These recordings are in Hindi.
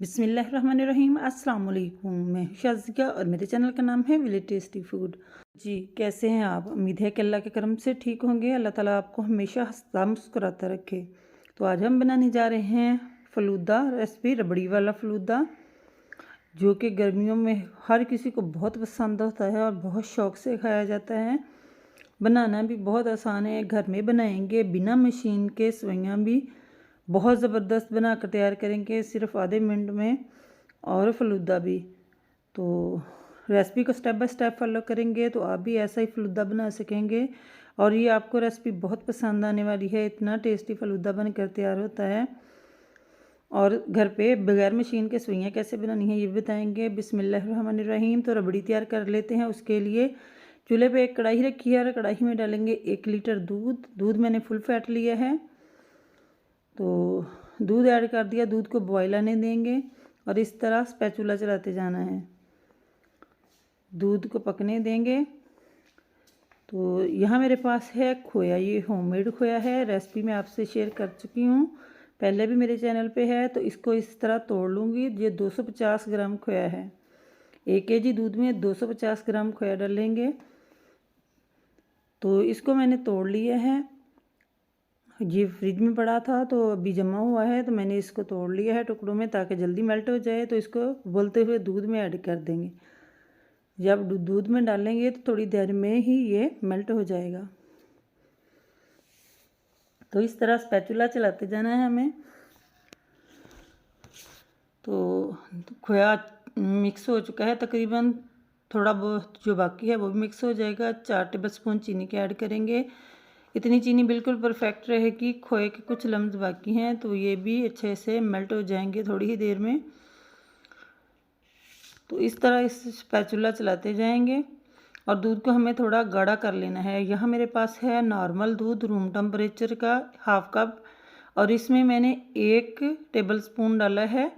बिस्मिल्लाहिर्रहमानिर्रहीम। अस्सलाम वालेकुम। मैं हूं शाज़िया और मेरे चैनल का नाम है विलेज टेस्टी फूड। जी, कैसे हैं आप? उम्मीद है कि अल्लाह के करम से ठीक होंगे। अल्लाह ताला आपको हमेशा हंसता मुस्कुराता रखे। तो आज हम बनाने जा रहे हैं फ़लूदा रेसिपी, रबड़ी वाला फ़लूदा, जो कि गर्मियों में हर किसी को बहुत पसंद होता है और बहुत शौक़ से खाया जाता है। बनाना भी बहुत आसान है, घर में बनाएंगे बिना मशीन के। सेवइयाँ भी बहुत ज़बरदस्त बना कर तैयार करेंगे सिर्फ आधे मिनट में, और फ़लूदा भी। तो रेसिपी को स्टेप बाय स्टेप फॉलो करेंगे तो आप भी ऐसा ही फ़लूदा बना सकेंगे, और ये आपको रेसिपी बहुत पसंद आने वाली है। इतना टेस्टी फ़लूदा बनकर तैयार होता है। और घर पे बगैर मशीन के सेवइयाँ कैसे बनानी है ये भी बताएंगे। बिस्मिल्लाहिर्रहमानिर्रहीम। तो रबड़ी तैयार कर लेते हैं। उसके लिए चूल्हे पे एक कढ़ाई रखी है और कढ़ाई में डालेंगे 1 लीटर दूध। दूध मैंने फुल फैट लिया है। तो दूध ऐड कर दिया, दूध को बॉयल आने देंगे और इस तरह स्पैचुला चलाते जाना है, दूध को पकने देंगे। तो यहाँ मेरे पास है खोया, ये होममेड खोया है। रेसिपी मैं आपसे शेयर कर चुकी हूँ, पहले भी मेरे चैनल पे है। तो इसको इस तरह तोड़ लूँगी। ये 250 ग्राम खोया है। 1 केजी दूध में 250 ग्राम खोया डालेंगे। तो इसको मैंने तोड़ लिया है। ये फ्रिज में पड़ा था तो अभी जमा हुआ है, तो मैंने इसको तोड़ लिया है टुकड़ों में ताकि जल्दी मेल्ट हो जाए। तो इसको उबलते हुए दूध में ऐड कर देंगे। जब दूध में डालेंगे तो थोड़ी देर में ही ये मेल्ट हो जाएगा। तो इस तरह स्पैचुला चलाते जाना है हमें। तो खोया मिक्स हो चुका है तकरीबन, थोड़ा बहुत जो बाकी है वो भी मिक्स हो जाएगा। 4 टेबल स्पून चीनी के ऐड करेंगे। इतनी चीनी बिल्कुल परफेक्ट रहेगी। खोए के कुछ लम्स बाकी हैं तो ये भी अच्छे से मेल्ट हो जाएंगे थोड़ी ही देर में। तो इस तरह इस स्पैचुला चलाते जाएंगे और दूध को हमें थोड़ा गाढ़ा कर लेना है। यहाँ मेरे पास है नॉर्मल दूध रूम टेम्परेचर का 1/2 कप, और इसमें मैंने 1 टेबल स्पून डाला है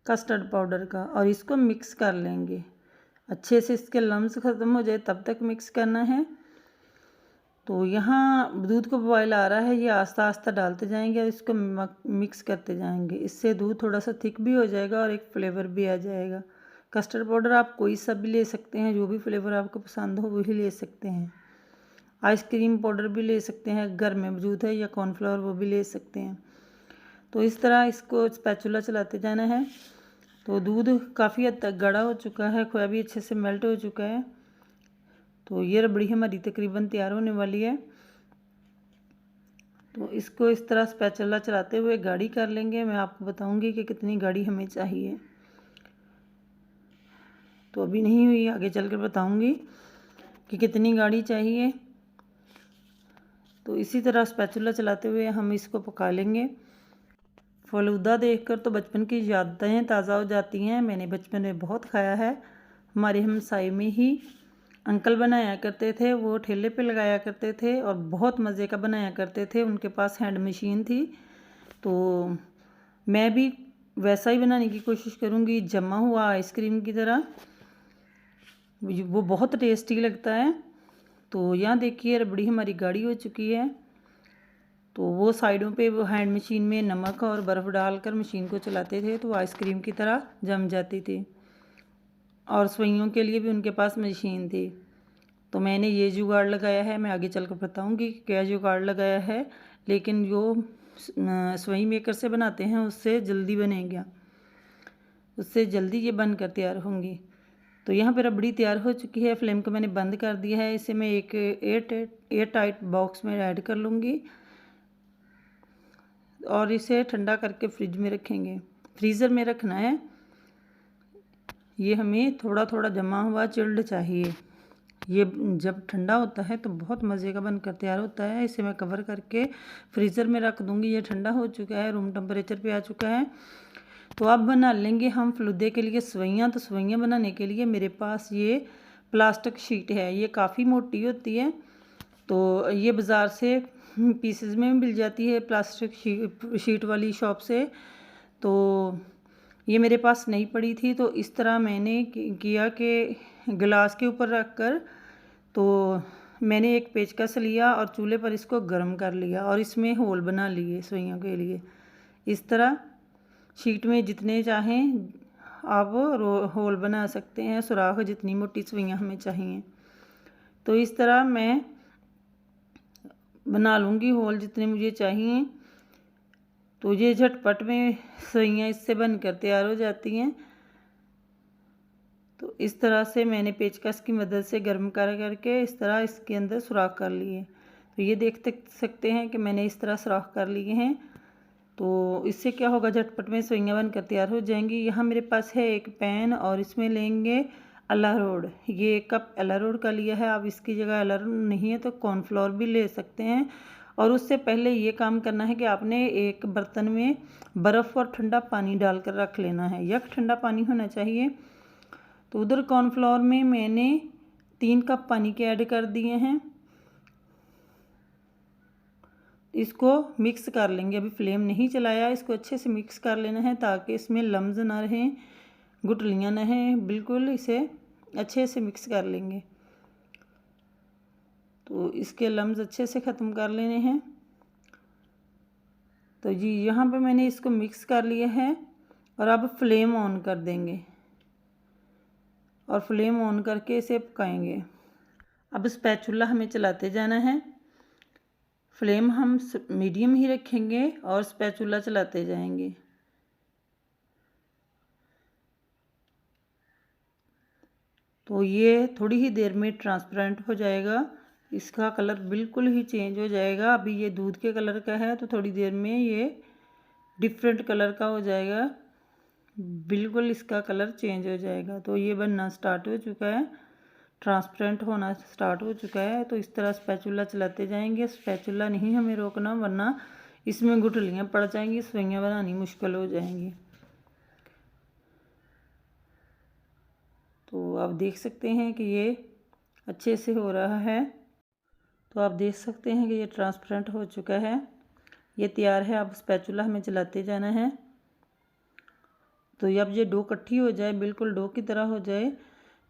कस्टर्ड पाउडर का, और इसको मिक्स कर लेंगे अच्छे से। इसके लम्स ख़त्म हो जाए तब तक मिक्स करना है। तो यहाँ दूध को बॉयल आ रहा है, ये आस्ता आस्ता डालते जाएंगे और इसको मिक्स करते जाएंगे। इससे दूध थोड़ा सा थिक भी हो जाएगा और एक फ्लेवर भी आ जाएगा। कस्टर्ड पाउडर आप कोई सा भी ले सकते हैं, जो भी फ्लेवर आपको पसंद हो वही ले सकते हैं। आइसक्रीम पाउडर भी ले सकते हैं, घर में मौजूद है, या कॉर्नफ्लावर वो भी ले सकते हैं। तो इस तरह इसको स्पैचुला चलाते जाना है। तो दूध काफ़ी हद तक गाढ़ा हो चुका है, खोया भी अच्छे से मेल्ट हो चुका है। तो ये रबड़ी हमारी तकरीबन तैयार होने वाली है। तो इसको इस तरह स्पैचुला चलाते हुए गाढ़ी कर लेंगे। मैं आपको बताऊंगी कि कितनी गाढ़ी हमें चाहिए। तो अभी नहीं हुई, आगे चलकर बताऊंगी कि कितनी गाढ़ी चाहिए। तो इसी तरह स्पैचुला चलाते हुए हम इसको पका लेंगे। फ़लूदा देखकर तो बचपन की यादें ताज़ा हो जाती हैं। मैंने बचपन में बहुत खाया है। हमारे हमसाए में ही अंकल बनाया करते थे, वो ठेले पे लगाया करते थे और बहुत मज़े का बनाया करते थे। उनके पास हैंड मशीन थी। तो मैं भी वैसा ही बनाने की कोशिश करूँगी, जमा हुआ आइसक्रीम की तरह। वो बहुत टेस्टी लगता है। तो यहाँ देखिए रबड़ी हमारी गाढ़ी हो चुकी है। तो वो साइडों पे वो हैंड मशीन में नमक और बर्फ़ डालकर मशीन को चलाते थे तो आइसक्रीम की तरह जम जाती थी। और सेवइयों के लिए भी उनके पास मशीन थी। तो मैंने ये जुगाड़ लगाया है। मैं आगे चल कर बताऊँगी क्या जुगाड़ लगाया है, लेकिन जो सेवई मेकर से बनाते हैं उससे जल्दी बनेगा, उससे जल्दी ये बन कर तैयार होंगी। तो यहाँ पर रबड़ी तैयार हो चुकी है। फ्लेम को मैंने बंद कर दिया है। इसे मैं एक एयर टाइट बॉक्स में ऐड कर लूँगी और इसे ठंडा करके फ्रिज में रखेंगे। फ्रीज़र में रखना है। ये हमें थोड़ा थोड़ा जमा हुआ चिल्ड चाहिए। ये जब ठंडा होता है तो बहुत मज़े का बनकर तैयार होता है। इसे मैं कवर करके फ्रीज़र में रख दूँगी। ये ठंडा हो चुका है, रूम टेम्परेचर पे आ चुका है। तो अब बना लेंगे हम फ़लूदे के लिए सेवइयाँ। तो सेवइयाँ बनाने के लिए मेरे पास ये प्लास्टिक शीट है। ये काफ़ी मोटी होती है। तो ये बाज़ार से पीसेस में मिल जाती है, प्लास्टिक शीट वाली शॉप से। तो ये मेरे पास नहीं पड़ी थी, तो इस तरह मैंने किया कि गिलास के ऊपर रख कर तो मैंने एक पेचकस लिया और चूल्हे पर इसको गर्म कर लिया और इसमें होल बना लिए सेवइयों के लिए। इस तरह शीट में जितने चाहें आप होल बना सकते हैं, सुराख जितनी मोटी सुइयाँ हमें चाहिए। तो इस तरह मैं बना लूँगी होल जितने मुझे चाहिए। तो ये झटपट में सुइयाँ इससे बनकर तैयार हो जाती हैं। तो इस तरह से मैंने पेचकस की मदद से गर्म करके इस तरह इसके अंदर सुराख कर लिए। तो ये देख सकते हैं कि मैंने इस तरह सुराख कर लिए हैं। तो इससे क्या होगा, झटपट में सुइयाँ बनकर तैयार हो जाएंगी। यहाँ मेरे पास है एक पैन और इसमें लेंगे अरारोट। ये 1 कप अरारोट का लिया है। आप इसकी जगह अरारोट नहीं है तो कॉर्नफ्लोर भी ले सकते हैं। और उससे पहले ये काम करना है कि आपने एक बर्तन में बर्फ़ और ठंडा पानी डालकर रख लेना है। यक ठंडा पानी होना चाहिए। तो उधर कॉर्नफ्लोर में मैंने 3 कप पानी के ऐड कर दिए हैं। इसको मिक्स कर लेंगे। अभी फ्लेम नहीं चलाया, इसको अच्छे से मिक्स कर लेना है ताकि इसमें लम्स ना रहें, गुठलियाँ ना हैं। बिल्कुल इसे अच्छे से मिक्स कर लेंगे। तो इसके लम्स अच्छे से ख़त्म कर लेने हैं। तो जी यहाँ पे मैंने इसको मिक्स कर लिया है और अब फ्लेम ऑन कर देंगे और फ्लेम ऑन करके इसे पकाएंगे। अब स्पैचुला हमें चलाते जाना है। फ्लेम हम मीडियम ही रखेंगे और स्पैचुला चलाते जाएंगे। तो ये थोड़ी ही देर में ट्रांसपेरेंट हो जाएगा, इसका कलर बिल्कुल ही चेंज हो जाएगा। अभी ये दूध के कलर का है तो थोड़ी देर में ये डिफरेंट कलर का हो जाएगा, बिल्कुल इसका कलर चेंज हो जाएगा। तो ये बनना स्टार्ट हो चुका है, ट्रांसपेरेंट होना स्टार्ट हो चुका है। तो इस तरह स्पैचुला चलाते जाएंगे। स्पैचुला नहीं हमें रोकना, वरना इसमें गुठलियाँ पड़ जाएंगी, सुइयाँ बनानी मुश्किल हो जाएंगी। तो आप देख सकते हैं कि ये अच्छे से हो रहा है। तो आप देख सकते हैं कि ये ट्रांसपेरेंट हो चुका है, ये तैयार है। अब स्पैचुला हमें चलाते जाना है। तो अब ये डो इकट्ठी हो जाए, बिल्कुल डो की तरह हो जाए,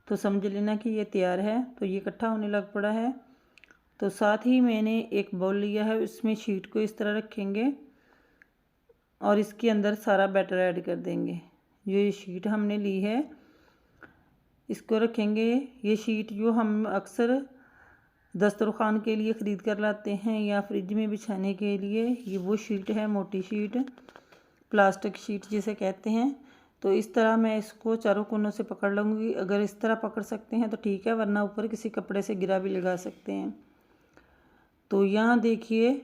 तो समझ लेना कि ये तैयार है। तो ये इकट्ठा होने लग पड़ा है। तो साथ ही मैंने एक बाउल लिया है, उसमें शीट को इस तरह रखेंगे और इसके अंदर सारा बैटर ऐड कर देंगे। ये शीट हमने ली है, इसको रखेंगे। ये शीट जो हम अक्सर दस्तरखान के लिए ख़रीद कर लाते हैं या फ्रिज में बिछाने के लिए, ये वो शीट है, मोटी शीट, प्लास्टिक शीट जिसे कहते हैं। तो इस तरह मैं इसको चारों कोनों से पकड़ लूँगी। अगर इस तरह पकड़ सकते हैं तो ठीक है, वरना ऊपर किसी कपड़े से गिरा भी लगा सकते हैं। तो यहाँ देखिए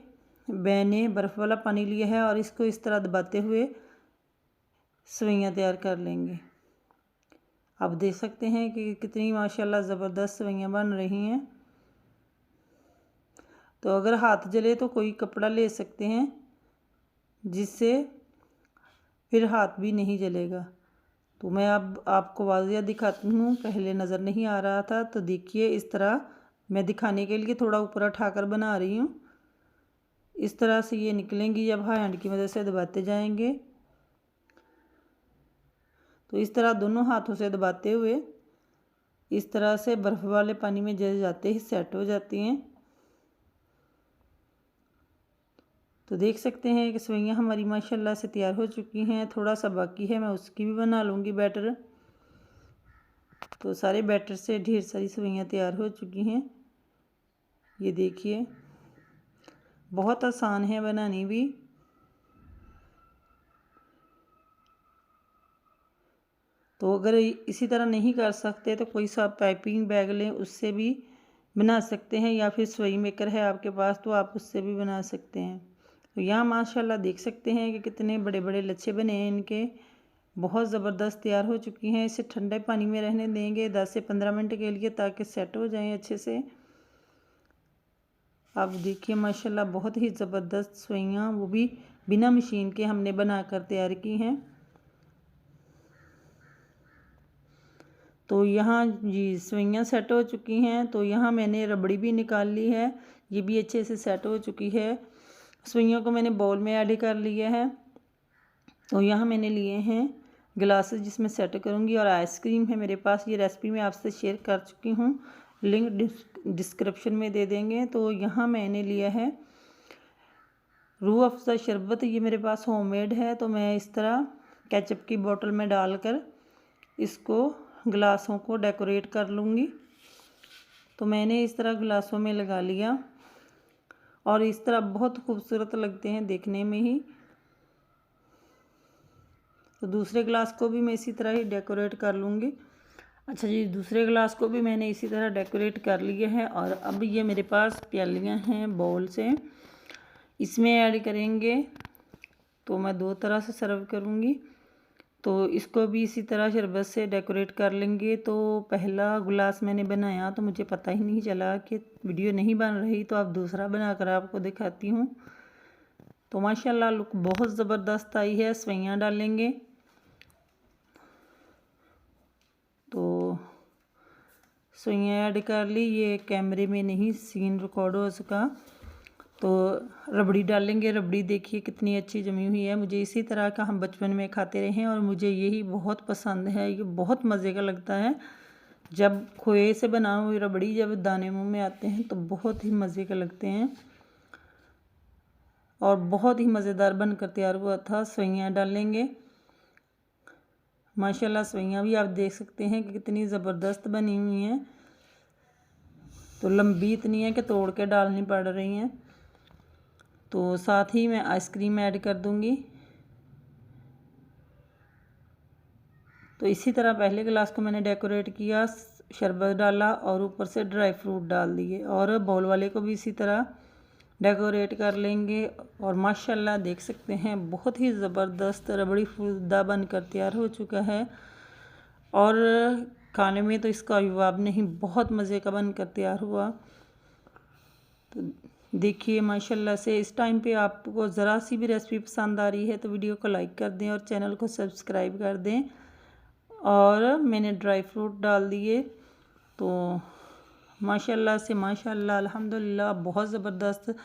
मैंने बर्फ़ वाला पानी लिया है और इसको इस तरह दबाते हुए सवैयाँ तैयार कर लेंगे। आप देख सकते हैं कि कितनी माशाल्लाह ज़बरदस्त सवैयाँ बन रही हैं। तो अगर हाथ जले तो कोई कपड़ा ले सकते हैं, जिससे फिर हाथ भी नहीं जलेगा। तो मैं अब आपको वाज़िया दिखाती हूँ, पहले नज़र नहीं आ रहा था। तो देखिए इस तरह मैं दिखाने के लिए थोड़ा ऊपर उठाकर बना रही हूँ। इस तरह से ये निकलेंगी जब हैंड की मदद से दबाते जाएंगे। तो इस तरह दोनों हाथों से दबाते हुए इस तरह से बर्फ़ वाले पानी में जल जाते ही सेट हो जाती हैं। तो देख सकते हैं कि सवैयाँ हमारी माशाल्लाह से तैयार हो चुकी हैं। थोड़ा सा बाकी है, मैं उसकी भी बना लूँगी बैटर। तो सारे बैटर से ढेर सारी सवैयाँ तैयार हो चुकी हैं। ये देखिए बहुत आसान है बनानी भी। तो अगर इसी तरह नहीं कर सकते तो कोई सा पाइपिंग बैग लें, उससे भी बना सकते हैं, या फिर सुई मेकर है आपके पास तो आप उससे भी बना सकते हैं। तो यहाँ माशाल्लाह देख सकते हैं कि कितने बड़े बड़े लच्छे बने हैं इनके, बहुत ज़बरदस्त तैयार हो चुकी हैं। इसे ठंडे पानी में रहने देंगे 10 से 15 मिनट के लिए, ताकि सेट हो जाएं अच्छे से। आप देखिए माशाल्लाह बहुत ही ज़बरदस्त सवैयाँ, वो भी बिना मशीन के हमने बना कर तैयार की हैं। तो यहाँ जी सवैयाँ सेट हो चुकी हैं। तो यहाँ मैंने रबड़ी भी निकाल ली है, ये भी अच्छे से सेट हो चुकी है। सवैयों को मैंने बाउल में ऐड कर लिया है। तो यहाँ मैंने लिए हैं गिलासेस जिसमें सेट करूँगी, और आइसक्रीम है मेरे पास। ये रेसिपी मैं आपसे शेयर कर चुकी हूँ, लिंक डिस्क्रिप्शन में दे देंगे। तो यहाँ मैंने लिया है रूह अफ़ज़ा शरबत, ये मेरे पास होममेड है। तो मैं इस तरह केचप की बोतल में डालकर इसको गिलासों को डेकोरेट कर लूँगी। तो मैंने इस तरह गिलासों में लगा लिया और इस तरह बहुत खूबसूरत लगते हैं देखने में ही। तो दूसरे गिलास को भी मैं इसी तरह ही डेकोरेट कर लूँगी। अच्छा जी, दूसरे गिलास को भी मैंने इसी तरह डेकोरेट कर लिए हैं और अब ये मेरे पास प्यालियाँ हैं, बाउल्स हैं, इसमें ऐड करेंगे। तो मैं दो तरह से सर्व करूँगी। तो इसको भी इसी तरह शरबत से डेकोरेट कर लेंगे। तो पहला गिलास मैंने बनाया तो मुझे पता ही नहीं चला कि वीडियो नहीं बन रही, तो अब दूसरा बनाकर आपको दिखाती हूँ। तो माशाल्लाह लुक बहुत ज़बरदस्त आई है। सवैयाँ डालेंगे। तो सवैयाँ ऐड कर ली, ये कैमरे में नहीं सीन रिकॉर्ड हो सका। तो रबड़ी डालेंगे। रबड़ी देखिए कितनी अच्छी जमी हुई है। मुझे इसी तरह का हम बचपन में खाते रहे हैं और मुझे यही बहुत पसंद है। ये बहुत मज़े का लगता है। जब खोए से बना हुई रबड़ी जब दाने मुंह में आते हैं तो बहुत ही मज़े के लगते हैं और बहुत ही मज़ेदार बनकर तैयार हुआ था। सवैयाँ डालेंगे। माशाल्लाह सवैयाँ भी आप देख सकते हैं कि कितनी ज़बरदस्त बनी हुई हैं। तो लंबी इतनी है कि तोड़ के डालनी पड़ रही हैं। तो साथ ही मैं आइसक्रीम ऐड कर दूंगी। तो इसी तरह पहले गिलास को मैंने डेकोरेट किया, शरबत डाला और ऊपर से ड्राई फ्रूट डाल दिए और बाउल वाले को भी इसी तरह डेकोरेट कर लेंगे। और माशाल्लाह देख सकते हैं बहुत ही ज़बरदस्त रबड़ी फूलदा बनकर तैयार हो चुका है और खाने में तो इसका जवाब नहीं, बहुत मज़े का बनकर तैयार हुआ। तो देखिए माशाल्लाह से इस टाइम पे आपको ज़रा सी भी रेसिपी पसंद आ रही है तो वीडियो को लाइक कर दें और चैनल को सब्सक्राइब कर दें। और मैंने ड्राई फ्रूट डाल दिए। तो माशाल्लाह से माशाल्लाह अल्हम्दुलिल्लाह बहुत ज़बरदस्त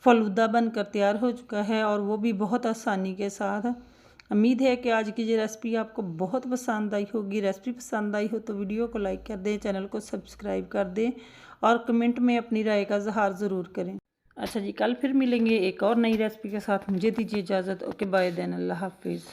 फ़लूदा बनकर तैयार हो चुका है और वो भी बहुत आसानी के साथ। उम्मीद है कि आज की ये रेसिपी आपको बहुत पसंद आई होगी। रेसिपी पसंद आई हो तो वीडियो को लाइक कर दें, चैनल को सब्सक्राइब कर दें और कमेंट में अपनी राय का इज़हार ज़रूर करें। अच्छा जी, कल फिर मिलेंगे एक और नई रेसिपी के साथ। मुझे दीजिए इजाज़त। ओके बाय देन, अल्लाह हाफिज़।